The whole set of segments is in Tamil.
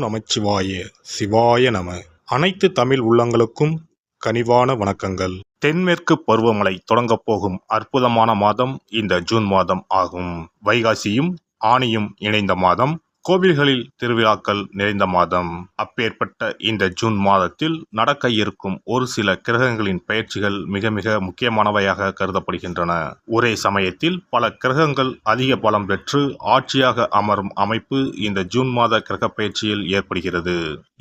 நமச்சிவாய சிவாய நம. அனைத்து தமிழ் உள்ளங்களுக்கும் கனிவான வணக்கங்கள். தென்மேற்கு பருவமழை தொடங்கப் போகும் அற்புதமான மாதம் இந்த ஜூன் மாதம் ஆகும். வைகாசியும் ஆனியும் இணைந்த மாதம், கோவில்களில் திருவிழாக்கள் நிறைந்த மாதம். அப்பேற்பட்ட இந்த ஜூன் மாதத்தில் நடக்க இருக்கும் ஒரு சில கிரகங்களின் பெயர்ச்சிகள் மிக மிக முக்கியமானவையாக கருதப்படுகின்றன. ஒரே சமயத்தில் பல கிரகங்கள் அதிக பலம் பெற்று ஆட்சியாக அமரும் அமைப்பு இந்த ஜூன் மாத கிரக பெயர்ச்சியில் ஏற்படுகிறது.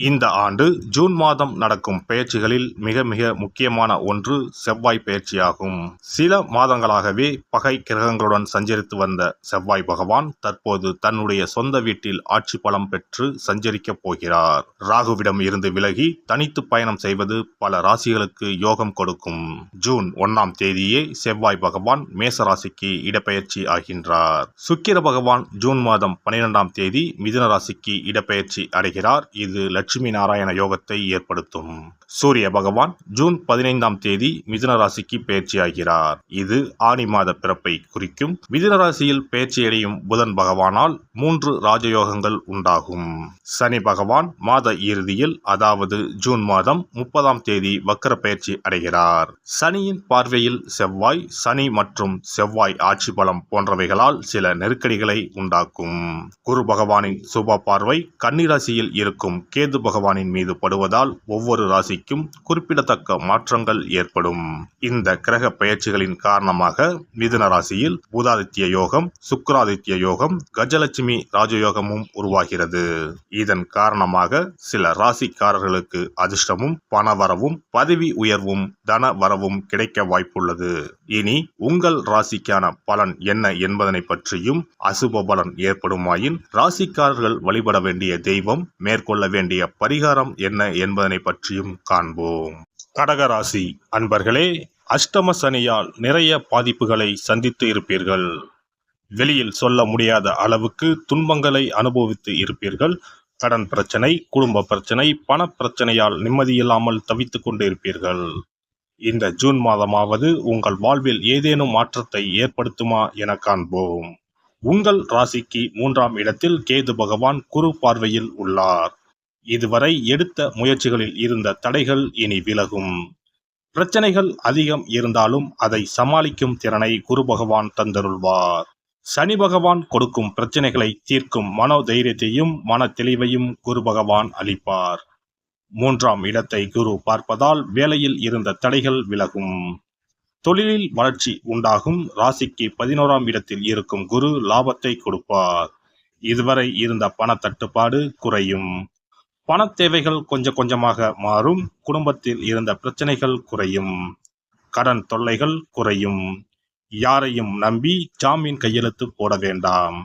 இந்த ஆண்டு ஜூன் மாதம் நடக்கும் பெயர்ச்சிகளில் மிக மிக முக்கியமான ஒன்று செவ்வாய் பெயர்ச்சியாகும். சில மாதங்களாகவே பகை கிரகங்களுடன் சஞ்சரித்து வந்த செவ்வாய் பகவான் தற்போது தன்னுடைய சொந்த வீட்டில் ஆட்சி பலம் பெற்று சஞ்சரிக்கப் போகிறார். ராகுவிடம் இருந்து விலகி தனித்து பயணம் செய்வது பல ராசிகளுக்கு யோகம் கொடுக்கும். ஜூன் 1ஆம் தேதியே செவ்வாய் பகவான் மேச ராசிக்கு இடப்பெயர்ச்சி ஆகின்றார். சுக்கிர பகவான் ஜூன் மாதம் 12ஆம் தேதி மிதுன ராசிக்கு இடப்பெயர்ச்சி அடைகிறார். இது லட்சுமி நாராயண யோகத்தை ஏற்படுத்தும். சூரிய பகவான் ஜூன் 15ஆம் தேதி மிதுன ராசிக்கு பெயர்ச்சியாகிறார். இது ஆனி மாத பிறப்பை குறிக்கும். மிதுன ராசியில் பெயர்ச்சியடையும் புதன் பகவானால் 3 ராஜயோகங்கள் உண்டாகும். சனி பகவான் மாத இறுதியில், அதாவது ஜூன் மாதம் 30ஆம் தேதி வக்கர பெயர்ச்சி அடைகிறார். சனியின் பார்வையில் செவ்வாய், சனி மற்றும் செவ்வாய் ஆட்சி பலம் போன்றவைகளால் சில நெருக்கடிகளை உண்டாக்கும். குரு பகவானின் சுப பார்வை கன்னி ராசியில் இருக்கும் கேது பகவானின் மீது படுவதால் ஒவ்வொரு ராசிக்கும் குறிப்பிடத்தக்க மாற்றங்கள் ஏற்படும். இந்த கிரக பெயர்ச்சிகளின் காரணமாக மிதுன ராசியில் புதாதித்ய யோகம், சுக்கிராதித்ய யோகம், கஜலட்சுமி ராஜயோகமும் உருவாகிறது. இதன் காரணமாக சில ராசிக்காரர்களுக்கு அதிர்ஷ்டமும் பணவரவும் பதவி உயர்வும் தன வரவும் கிடைக்க வாய்ப்புள்ளது. இனி உங்கள் ராசிக்கான பலன் என்ன என்பதனை பற்றியும், அசுப பலன் ஏற்படுமாயின் ராசிக்காரர்கள் வழிபட வேண்டிய தெய்வம், மேற்கொள்ள வேண்டிய பரிகாரம் என்ன என்பதனை பற்றியும் காண்போம். கடகராசி அன்பர்களே, அஷ்டம சனியால் நிறைய பாதிப்புகளை சந்தித்து இருப்பீர்கள். வெளியில் சொல்ல முடியாத அளவுக்கு துன்பங்களை அனுபவித்து இருப்பீர்கள். கடன் பிரச்சனை, குடும்ப பிரச்சனை, பண பிரச்சனையால் நிம்மதியில்லாமல் தவித்துக் கொண்டு இருப்பீர்கள். இந்த ஜூன் மாதமாவது உங்கள் வாழ்வில் ஏதேனும் மாற்றத்தை ஏற்படுத்துமா என காண்போம். உங்கள் ராசிக்கு 3ஆம் இடத்தில் கேது பகவான் குரு பார்வையில் உள்ளார். இதுவரை எடுத்த முயற்சிகளில் இருந்த தடைகள் இனி விலகும். பிரச்சனைகள் அதிகம் இருந்தாலும் அதை சமாளிக்கும் திறனை குரு பகவான் தந்தருள்வார். சனி பகவான் கொடுக்கும் பிரச்சனைகளை தீர்க்கும் மனோதைரியத்தையும் மன தெளிவையும் குரு பகவான் அளிப்பார். 3ஆம் இடத்தை குரு பார்ப்பதால் வேலையில் இருந்த தடைகள் விலகும். தொழிலில் வளர்ச்சி உண்டாகும். ராசிக்கு 11ஆம் இடத்தில் இருக்கும் குரு லாபத்தை கொடுப்பார். இதுவரை இருந்த பண தட்டுப்பாடு குறையும். பண தேவைகள் கொஞ்சம் கொஞ்சமாக மாறும். குடும்பத்தில் இருந்த பிரச்சனைகள் குறையும். கடன் தொல்லைகள் குறையும். யாரையும் நம்பி ஜாமீன் கையெழுத்து போட வேண்டாம்.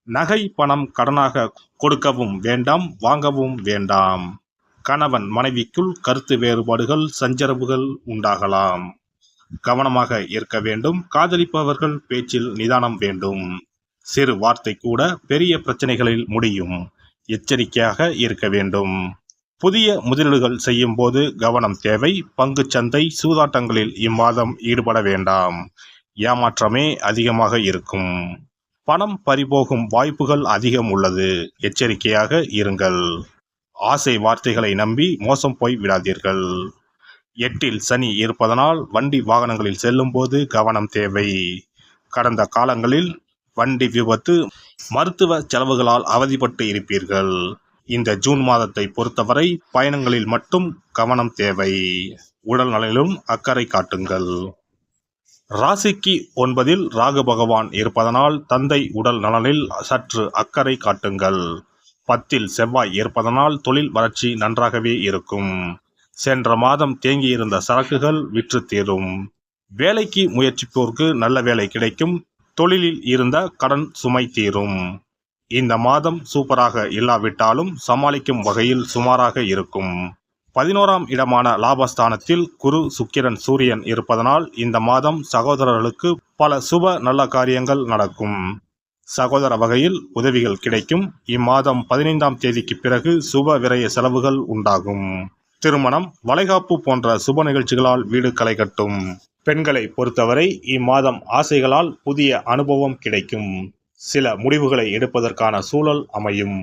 நகை பணம் கடனாக கொடுக்கவும் வேண்டாம், வாங்கவும் வேண்டாம். கணவன் மனைவிக்குள் கருத்து வேறுபாடுகள், சஞ்சரவுகள் உண்டாகலாம். கவனமாக இருக்க வேண்டும். காதலிப்பவர்கள் பேச்சில் நிதானம் வேண்டும். சிறு வார்த்தை கூட பெரிய பிரச்சனைகளில் முடியும். எச்சரிக்கையாக இருக்க வேண்டும். புதிய முதலீடுகள் செய்யும் போது கவனம் தேவை. பங்கு சந்தை, சூதாட்டங்களில் இம்மாதம் ஈடுபட வேண்டாம். ஏமாற்றமே அதிகமாக இருக்கும். பணம் பறிபோகும் வாய்ப்புகள் அதிகம் உள்ளது. எச்சரிக்கையாக இருங்கள். ஆசை வார்த்தைகளை நம்பி மோசம் போய் விடாதீர்கள். 8இல் சனி இருப்பதனால் வண்டி வாகனங்களில் செல்லும் போது கவனம் தேவை. கடந்த காலங்களில் வண்டி விபத்து, மருத்துவ செலவுகளால் அவதிப்பட்டு இருப்பீர்கள். இந்த ஜூன் மாதத்தை பொறுத்தவரை பயணங்களில் மட்டும் கவனம் தேவை. உடல் நலனிலும் அக்கறை காட்டுங்கள். ராசிக்கு 9இல் ராகு பகவான் இருப்பதனால் தந்தை உடல் நலனில் சற்று அக்கறை காட்டுங்கள். 10இல் செவ்வாய் இருப்பதனால் தொழில் வளர்ச்சி நன்றாகவே இருக்கும். சென்ற மாதம் தேங்கியிருந்த சரக்குகள் விற்று தீரும். வேலைக்கு முயற்சிப்போருக்கு நல்ல வேலை கிடைக்கும். தொழிலில் இருந்த கடன் சுமை தீரும். இந்த மாதம் சூப்பராக இல்லாவிட்டாலும் சமாளிக்கும் வகையில் சுமாராக இருக்கும். 11ஆம் இடமான லாபஸ்தானத்தில் குரு, சுக்கிரன், சூரியன் இருப்பதனால் இந்த மாதம் சகோதரர்களுக்கு பல சுப நல்ல காரியங்கள் நடக்கும். சகோதர வகையில் உதவிகள் கிடைக்கும். இம்மாதம் 15ஆம் தேதிக்கு பிறகு சுப விரய செலவுகள் உண்டாகும். திருமணம், வளைகாப்பு போன்ற சுப நிகழ்ச்சிகளால் வீடு களை கட்டும். பெண்களை பொறுத்தவரை இம்மாதம் ஆசைகளால் புதிய அனுபவம் கிடைக்கும். சில முடிவுகளை எடுப்பதற்கான சூழல் அமையும்.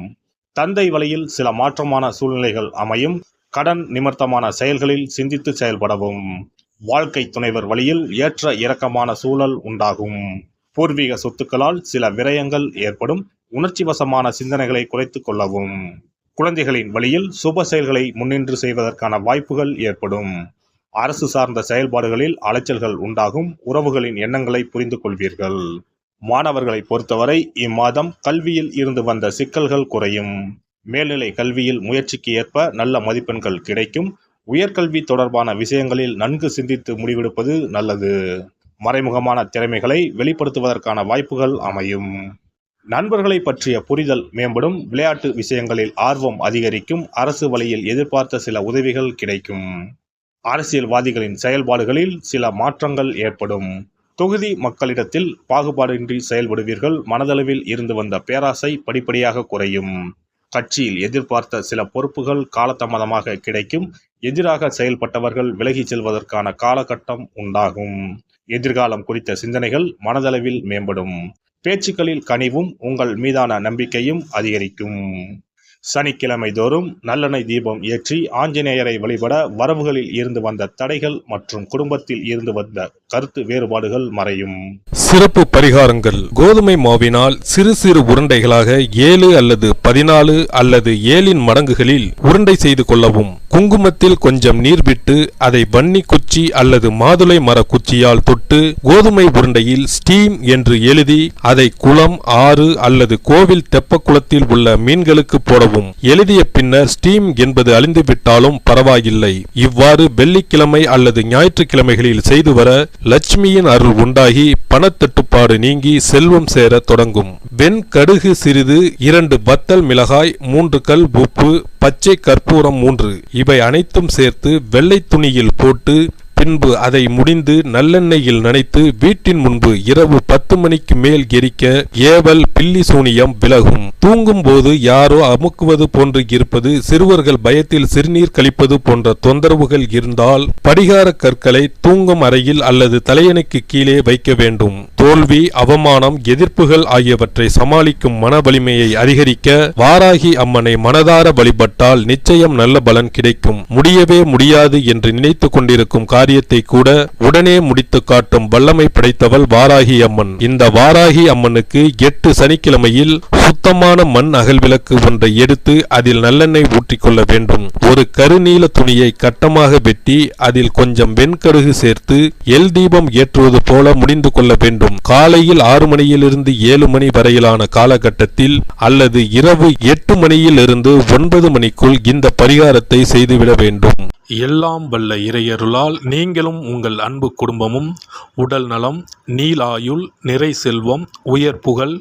தந்தை வழியில் சில மாற்றமான சூழ்நிலைகள் அமையும். கடன் நிமித்தமான செயல்களில் சிந்தித்து செயல்படவும். வாழ்க்கை துணைவர் வழியில் ஏற்ற இறக்கமான சூழல் உண்டாகும். பூர்வீக சொத்துக்களால் சில விரயங்கள் ஏற்படும். உணர்ச்சி வசமான சிந்தனைகளை குறைத்துக் கொள்ளவும். குழந்தைகளின் வழியில் சுப செயல்களை முன்னின்று செய்வதற்கான வாய்ப்புகள் ஏற்படும். அரசு சார்ந்த செயல்பாடுகளில் அலைச்சல்கள் உண்டாகும். உறவுகளின் எண்ணங்களை புரிந்து கொள்வீர்கள். மாணவர்களை பொறுத்தவரை இம்மாதம் கல்வியில் இருந்து வந்த சிக்கல்கள் குறையும். மேல்நிலை கல்வியில் முயற்சிக்கு ஏற்ப நல்ல மதிப்பெண்கள் கிடைக்கும். உயர்கல்வி தொடர்பான விஷயங்களில் நன்கு சிந்தித்து முடிவெடுப்பது நல்லது. மறைமுகமான திறமைகளை வெளிப்படுத்துவதற்கான வாய்ப்புகள் அமையும். நண்பர்களை பற்றிய புரிதல் மேம்படும். விளையாட்டு விஷயங்களில் ஆர்வம் அதிகரிக்கும். அரசு வழியில் எதிர்பார்த்த சில உதவிகள் கிடைக்கும். அரசியல்வாதிகளின் செயல்பாடுகளில் சில மாற்றங்கள் ஏற்படும். தொகுதி மக்களிடத்தில் பாகுபாடின்றி செயல்படுவீர்கள். மனதளவில் இருந்து வந்த பேராசை படிப்படியாக குறையும். கட்சியில் எதிர்பார்த்த சில பொறுப்புகள் காலதாமதமாக கிடைக்கும். எதிராக செயல்பட்டவர்கள் விலகி செல்வதற்கான காலகட்டம் உண்டாகும். எதிர்காலம் குறித்த சிந்தனைகள் மனதளவில் மேம்படும். பேச்சுக்களில் கனிவும் உங்கள் மீதான நம்பிக்கையும் அதிகரிக்கும். சனிக்கிழமை தோறும் நல்லெண்ணெய் தீபம் ஏற்றி ஆஞ்சநேயரை வழிபட வரவுகளில் இருந்து வந்த தடைகள் மற்றும் குடும்பத்தில் இருந்து வந்த கருத்து வேறுபாடுகள் மறையும். சிறப்பு பரிகாரங்கள். கோதுமை மாவினால் சிறு சிறு உருண்டைகளாக 7 அல்லது 14 அல்லது 7 மடங்குகளில் உருண்டை செய்து கொள்ளவும். குங்குமத்தில் கொஞ்சம் நீர் விட்டு அதை வன்னி குச்சி அல்லது மாதுளை மர குச்சியால் தொட்டு கோதுமை உருண்டையில் ஸ்டீம் என்று எழுதி அதை குளம், ஆறு அல்லது கோவில் தெப்ப குளத்தில் உள்ள மீன்களுக்கு போடவும். எழுதிய பின்னர் ஸ்டீம் என்பது அழிந்துவிட்டாலும் பரவாயில்லை. இவ்வாறு வெள்ளிக்கிழமை அல்லது ஞாயிற்றுக்கிழமைகளில் செய்து வர லட்சுமியின் அருள் உண்டாகி பணத்தட்டுப்பாடு நீங்கி செல்வம் சேர தொடங்கும். வெண்கடுகு சிறிது, 2 வத்தல் மிளகாய், 3 கல் உப்பு, பச்சை கற்பூரம் 3 இவை அனைத்தும் சேர்த்து வெள்ளை துணியில் போட்டு பின்பு அதை முடிந்து நல்லெண்ணெயில் நனைத்து வீட்டின் முன்பு இரவு 10 மணிக்கு மேல் எரிக்க ஏவல், பில்லி சூனியம் விலகும். தூங்கும் போது யாரோ அமுக்குவது போன்று இருப்பது, சிறுவர்கள் பயத்தில் சிறுநீர் கழிப்பது போன்ற தொந்தரவுகள் இருந்தால் படிகார கற்களை தூங்கும் அறையில் அல்லது தலையணைக்கு கீழே வைக்க வேண்டும். தோல்வி, அவமானம், எதிர்ப்புகள் ஆகியவற்றை சமாளிக்கும் மன வலிமையை அதிகரிக்க வாராகி அம்மனை மனதார வழிபட்டால் நிச்சயம் நல்ல பலன் கிடைக்கும். முடியவே முடியாது என்று நினைத்து கொண்டிருக்கும் காரியத்தை கூட உடனே முடித்து காட்டும் வல்லமை படைத்தவள் வாராகி அம்மன். இந்த வாராகி அம்மனுக்கு 8 சனிக்கிழமையில் சுத்தமான மண் அகல் விளக்கு ஒன்றை எடுத்து அதில் நல்லெண்ணெய் ஊற்றிக்கொள்ள வேண்டும். ஒரு கருநீல துணியை கட்டமாக வெட்டி அதில் கொஞ்சம் வெண்கடுகு சேர்த்து எல் தீபம் ஏற்றுவது போல முடிந்து கொள்ள வேண்டும். காலையில் 6 மணியிலிருந்து 7 மணி வரையிலான காலகட்டத்தில் அல்லது இரவு 8 மணியிலிருந்து 9 மணிக்குள் இந்த பரிகாரத்தை செய்துவிட வேண்டும். எல்லாம் வல்ல இறையருளால் நீங்களும் உங்கள் அன்பு குடும்பமும் உடல் நலம், நீலாயுள், நிறை செல்வம், உயர் புகழ்,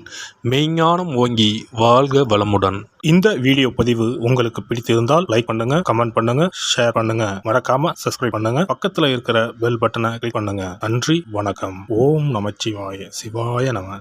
மெய்ஞானம் ஓங்கி வாழ்க வளமுடன். இந்த வீடியோ பதிவு உங்களுக்கு பிடித்திருந்தால் லைக் பண்ணுங்க, கமெண்ட் பண்ணுங்க, ஷேர் பண்ணுங்க, மறக்காம சப்ஸ்கிரைப் பண்ணுங்க. பக்கத்துல இருக்கிற பெல் பட்டனை கிளிக் பண்ணுங்க. நன்றி, வணக்கம். ஓம் நமச்சிவாய. சிவாய நம.